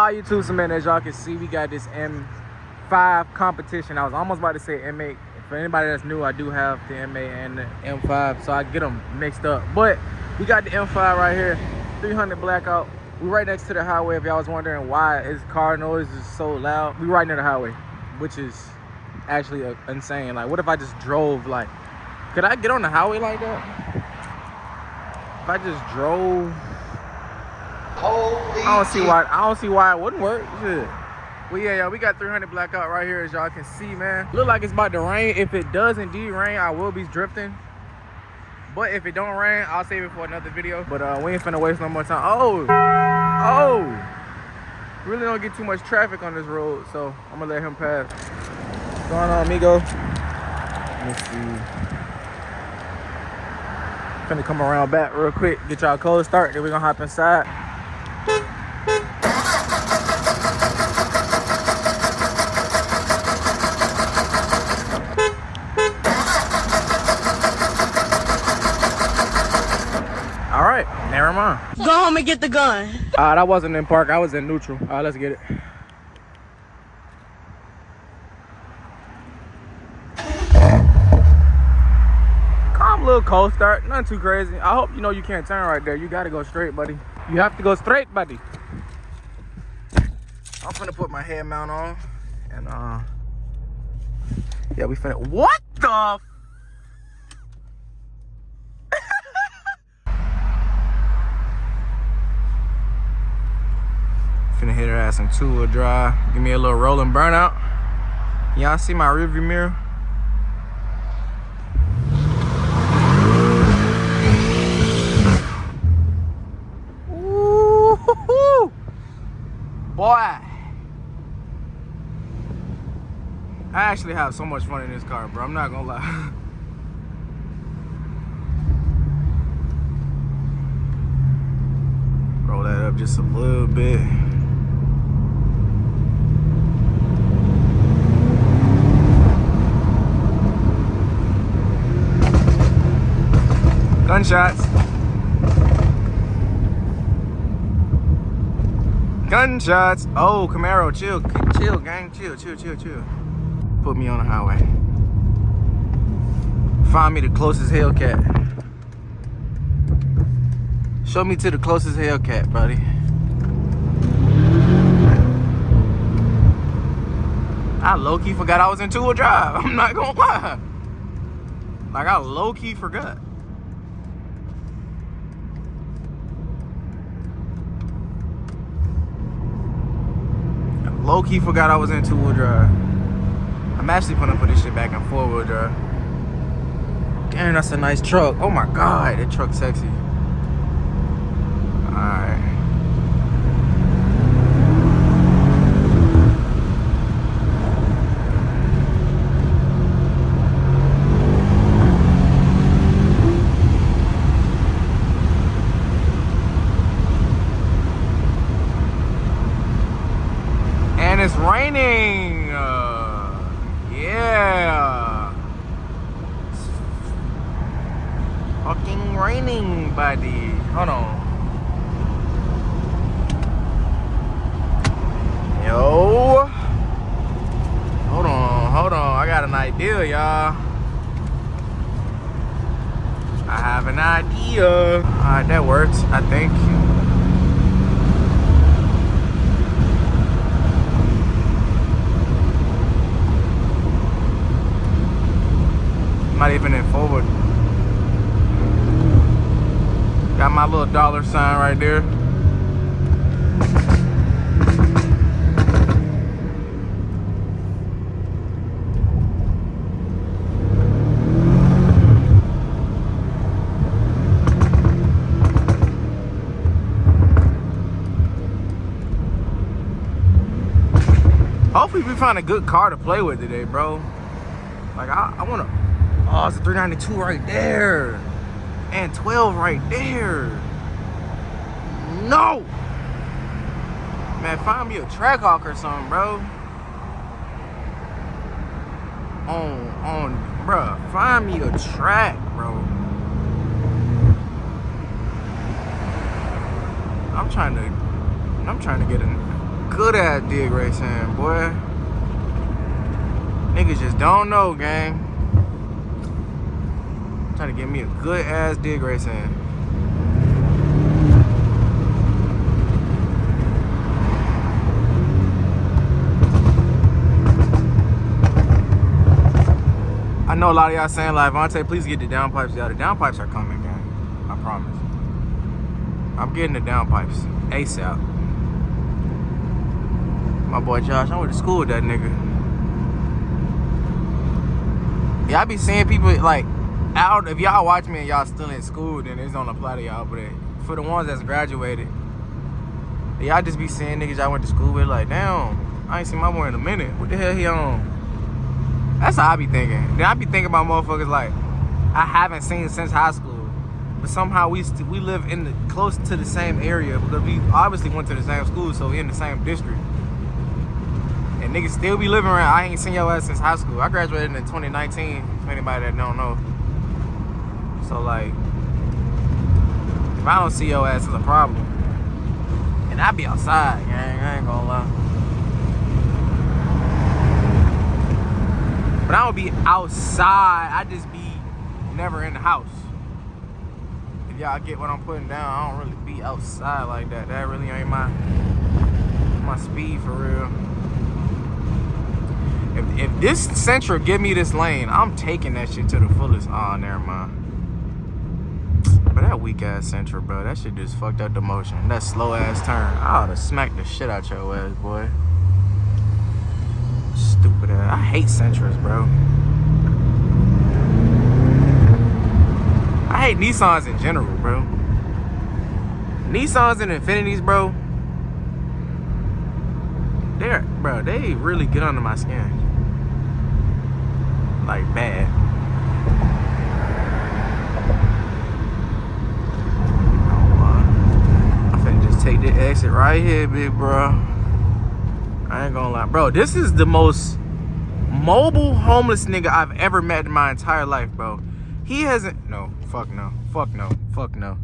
Y'all YouTube, so man, as y'all can see, we got this M5 competition. I was almost about to say M8. For anybody that's new, I do have the M8 and the M5, so I get them mixed up. But we got the M5 right here, 300 blackout. We right next to the highway. If y'all was wondering why his car noise is so loud, we right near the highway, which is actually insane. Like, what if I just drove, like, could I get on the highway like that? If I just drove, Holy I don't see why it wouldn't work. Shit. Well, yeah, y'all, we got 300 blackout right here, as y'all can see, man. Look like it's about to rain. If it does indeed rain, I will be drifting. But if it don't rain, I'll save it for another video. But we ain't finna waste no more time. Oh! Really don't get too much traffic on this road, so I'm gonna let him pass. What's going on, amigo? Let me see. Finna come around back real quick, get y'all cold start, then we gonna hop inside. All right, never mind. Go home and get the gun. That wasn't in park, I was in neutral. All right, let's get it. Calm little cold start, nothing too crazy. I hope you know you can't turn right there. You gotta go straight, buddy. You have to go straight, buddy. I'm finna put my head mount on, and yeah, we finna. What the? Finna hit her ass in two-wheel drive. Give me a little rolling burnout. Y'all see my rearview mirror? Ooh, boy. I actually have so much fun in this car, bro. I'm not gonna lie. Roll that up just a little bit. Gunshots. Gunshots. Oh, Camaro, chill, chill, gang, chill. Put me on the highway. Find me the closest Hellcat. Show me to the closest Hellcat, buddy. I low-key forgot I was in two-wheel drive. I'm not gonna lie. Like, I low-key forgot. Low-key forgot I was in two-wheel drive. I'm actually gonna put this shit back in four-wheel drive. Damn, that's a nice truck. Oh my God, that truck's sexy. Alright. And it's raining. Yeah. It's fucking raining, buddy. Hold on. Yo. Hold on. I got an idea, y'all. I have an idea. Alright, that works, I think. Not even in forward. Got my little dollar sign right there. Hopefully we find a good car to play with today, bro. Like, I wanna. Oh, it's a 392 right there. And 12 right there. No! Man, find me a Trackhawk or something, bro. Bruh, find me a track, bro. I'm trying to get a good ass dig racing, boy. Niggas just don't know, gang. Trying to get me a good ass dig racing. I know a lot of y'all saying like, Vontae, please get the downpipes. Yeah, the downpipes are coming, gang. I promise. I'm getting the downpipes ASAP. My boy Josh, I went to school with that nigga. Yeah, I be seeing people like out. If y'all watch me and y'all still in school, then it's don't apply to y'all. But for the ones that's graduated, y'all just be seeing niggas y'all went to school with like, damn, I ain't seen my boy in a minute. What the hell he on? That's how I be thinking. Then I be thinking about motherfuckers like I haven't seen since high school, but somehow we live in close to the same area because we obviously went to the same school, so we in the same district. And niggas still be living around. I ain't seen your ass since high school. I graduated in 2019. For anybody that don't know, so like, if I don't see your ass, it's a problem. And I be outside, gang. I ain't gonna lie. But I don't be outside. I just be never in the house. If y'all get what I'm putting down, I don't really be outside like that. That really ain't my speed for real. If this Sentra give me this lane, I'm taking that shit to the fullest. Oh, never mind. But that weak ass Sentra, bro, that shit just fucked up the motion. That slow ass turn, I oughta smack the shit out your ass, boy. Stupid ass. I hate Sentras, bro. I hate Nissans in general, bro. Nissans and Infinitis, bro. They really get under my skin. Like, bad. I'm finna just take the exit right here, big bro. I ain't gonna lie. Bro, this is the most mobile homeless nigga I've ever met in my entire life, bro. He hasn't... No. Fuck no. Fuck no. Fuck no.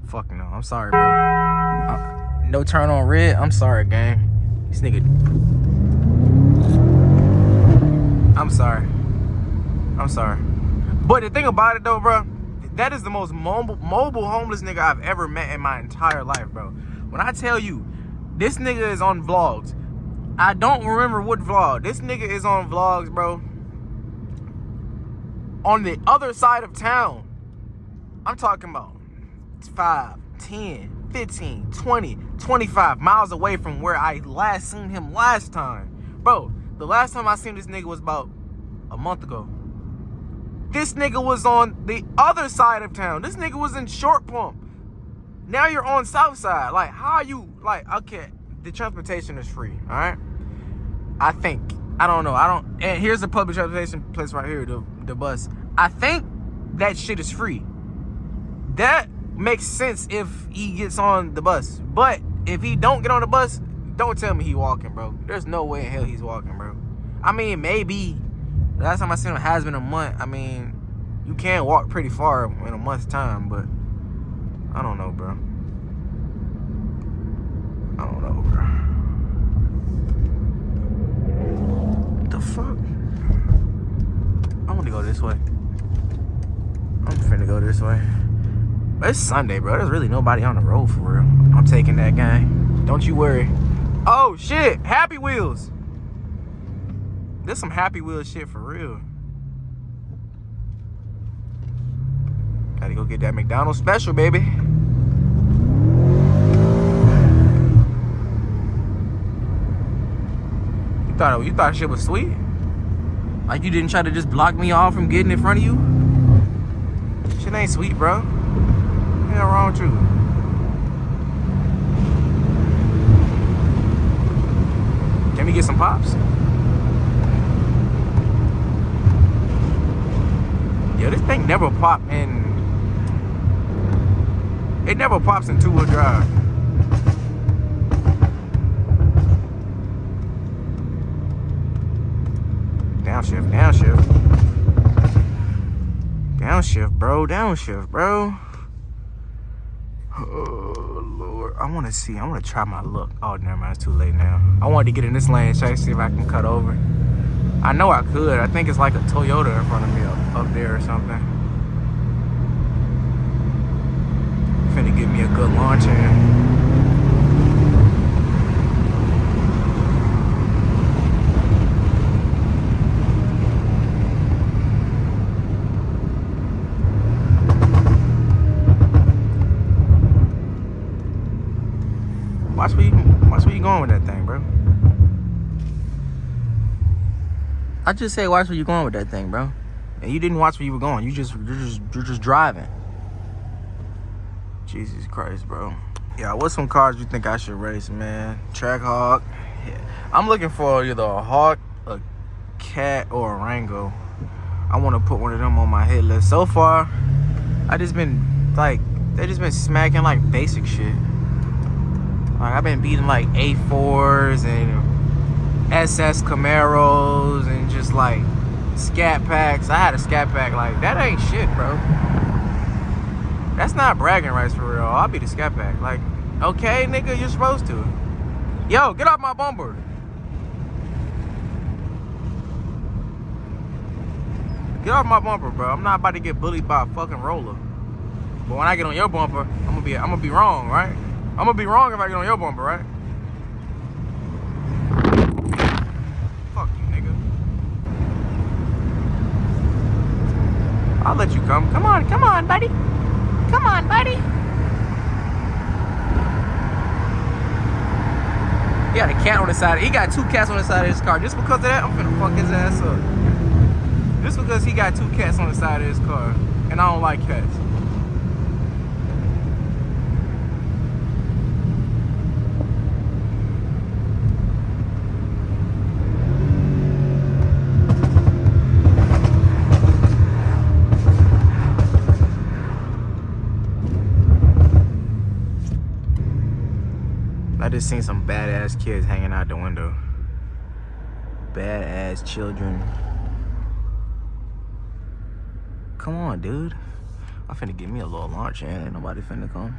Fuck no. I'm sorry, bro. No turn on red. I'm sorry, gang. This nigga... I'm sorry. I'm sorry. But the thing about it, though, bro, that is the most mobile homeless nigga I've ever met in my entire life, bro. When I tell you, this nigga is on vlogs. I don't remember what vlog. This nigga is on vlogs, bro. On the other side of town. I'm talking about 5, 10, 15, 20, 25 miles away from where I last seen him last time. Bro, the last time I seen this nigga was about a month ago. This nigga was on the other side of town. This nigga was in Short Pump. Now you're on South Side. Like, how are you, like, okay, the transportation is free, all right? I think. I don't know. And here's the public transportation place right here, the bus. I think that shit is free. That makes sense if he gets on the bus. But if he don't get on the bus, don't tell me he walking, bro. There's no way in hell he's walking, bro. I mean, maybe. Last time I seen him has been a month. I mean, you can walk pretty far in a month's time, but I don't know, bro. I don't know, bro. What the fuck? I want to go this way. I'm finna go this way. But it's Sunday, bro. There's really nobody on the road for real. I'm taking that gang. Don't you worry. Oh, shit. Happy Wheels. This some Happy Wheels shit for real. Gotta go get that McDonald's special, baby. You thought shit was sweet? Like you didn't try to just block me off from getting in front of you? Shit ain't sweet, bro. What's wrong with you? Can we get some pops? Yo, this thing never pop in. It never pops in two-wheel drive. Downshift, downshift. Downshift, bro. Downshift, bro. Oh, Lord. I want to see. I want to try my luck. Oh, never mind. It's too late now. I wanted to get in this lane, check, see if I can cut over. I know I could. I think it's like a Toyota in front of me up there or something. Finna give me a good launch in. Watch where you going with that thing, bro. I just say watch where you going with that thing, bro. And you didn't watch where you were going. You're just driving. Jesus Christ, bro. Yeah, what's some cars you think I should race, man? Trackhawk. Yeah. I'm looking for either a Hawk, a Cat, or a Rango. I want to put one of them on my hit list. So far, they just been smacking like basic shit. Like I've been beating like A4s and SS Camaros and just like Scat Packs. I had a Scat Pack. Like that ain't shit, bro. That's not bragging rights for real. I'll be the Scat Pack. Like, okay, nigga, you're supposed to. Yo, get off my bumper. Get off my bumper, bro. I'm not about to get bullied by a fucking roller. But when I get on your bumper, I'm gonna be wrong, right? I'm gonna be wrong if I get on your bumper, right? Fuck you, nigga. I'll let you come. Come on, buddy. Come on, buddy. He got a cat on the side. He got 2 cats on the side of his car. Just because of that, I'm finna fuck his ass up. Just because he got 2 cats on the side of his car. And I don't like cats. I just seen some badass kids hanging out the window. Badass children. Come on, dude. I'm finna give me a little launch in. Ain't nobody finna come.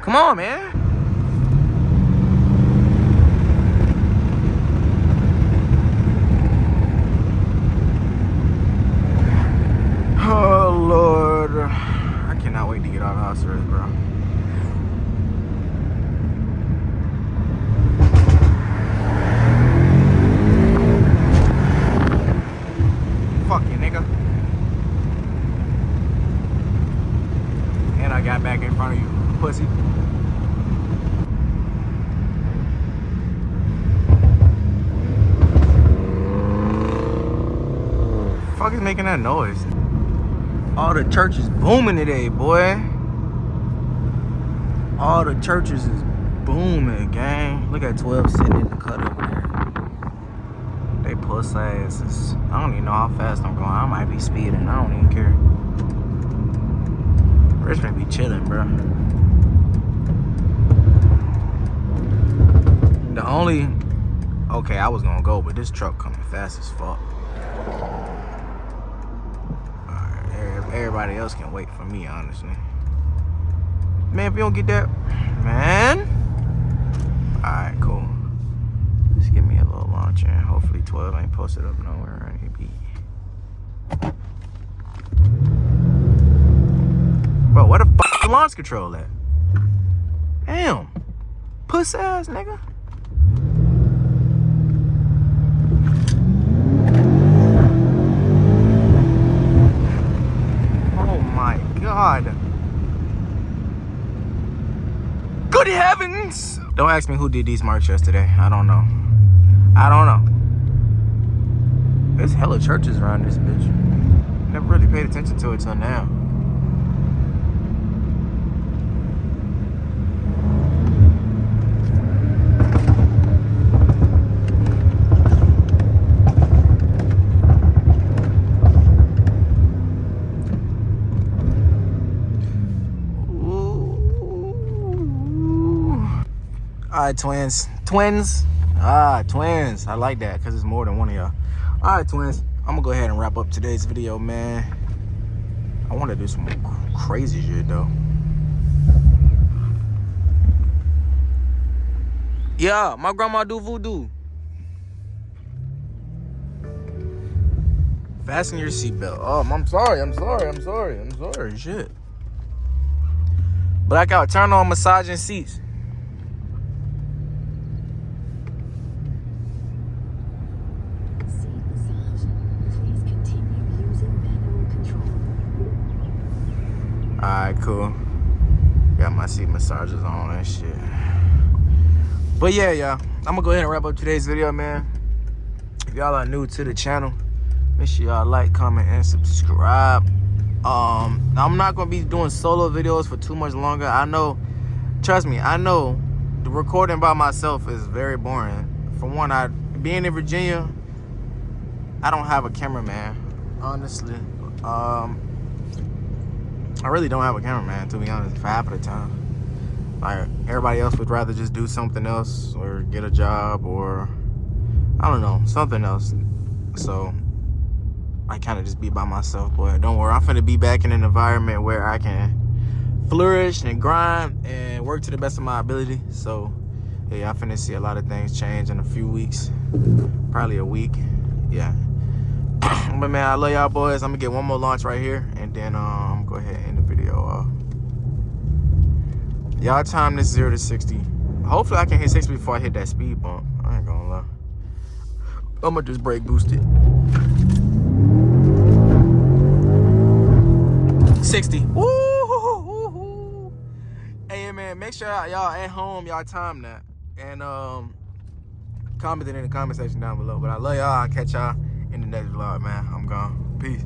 Come on, man. Oh, Lord. I cannot wait to get out of house arrest, bro. Fuck you, nigga. And I got back in front of you, pussy. Fuck is making that noise? All the churches booming today, boy. All the churches is booming, gang. Look at 12 sitting in the cut over there. They puss asses. I don't even know how fast I'm going. I might be speeding. I don't even care. We're just gonna be chilling, bro. The only... Okay, I was gonna go, but this truck coming fast as fuck. Alright, everybody else can wait for me, honestly. Man, if you don't get that... Man! Alright, cool. Just give me a little launch in. Hopefully 12 ain't posted up nowhere. Bro, where the fuck the launch control at? Damn. Puss ass, nigga. Oh my God. Good heavens. Don't ask me who did these marks yesterday. I don't know. There's hella churches around this bitch. Never really paid attention to it till now. Alright, twins. Twins? Ah, twins. I like that because it's more than one of y'all. Alright, twins. I'm gonna go ahead and wrap up today's video, man. I want to do some crazy shit, though. Yeah, my grandma do voodoo. Fasten your seatbelt. Oh, I'm sorry. Shit. Blackout, turn on massaging seats. Seat massage. Please continue using manual control. Alright, cool. Got my seat massagers on and shit. But yeah, y'all. I'm gonna go ahead and wrap up today's video, man. If y'all are new to the channel, make sure y'all like, comment, and subscribe. I'm not gonna be doing solo videos for too much longer. I know, trust me, I know the recording by myself is very boring. For one, being in Virginia, I don't have a cameraman, honestly. I really don't have a cameraman, to be honest, for half of the time. Like, everybody else would rather just do something else or get a job or, I don't know, something else. So I kind of just be by myself. But don't worry, I'm finna be back in an environment where I can flourish and grind and work to the best of my ability. So yeah, I'm finna see a lot of things change in a few weeks, probably a week. Yeah. But man, I love y'all boys. I'm gonna get one more launch right here and then go ahead and end the video off. Y'all time this 0 to 60. Hopefully I can hit 60 before I hit that speed bump. I ain't gonna lie. I'm gonna just brake boost it. 60. Woo! Hey man, make sure y'all at home, y'all time that. And comment it in the comment section down below. But I love y'all. I'll catch y'all in the next vlog, man. I'm gone. Peace.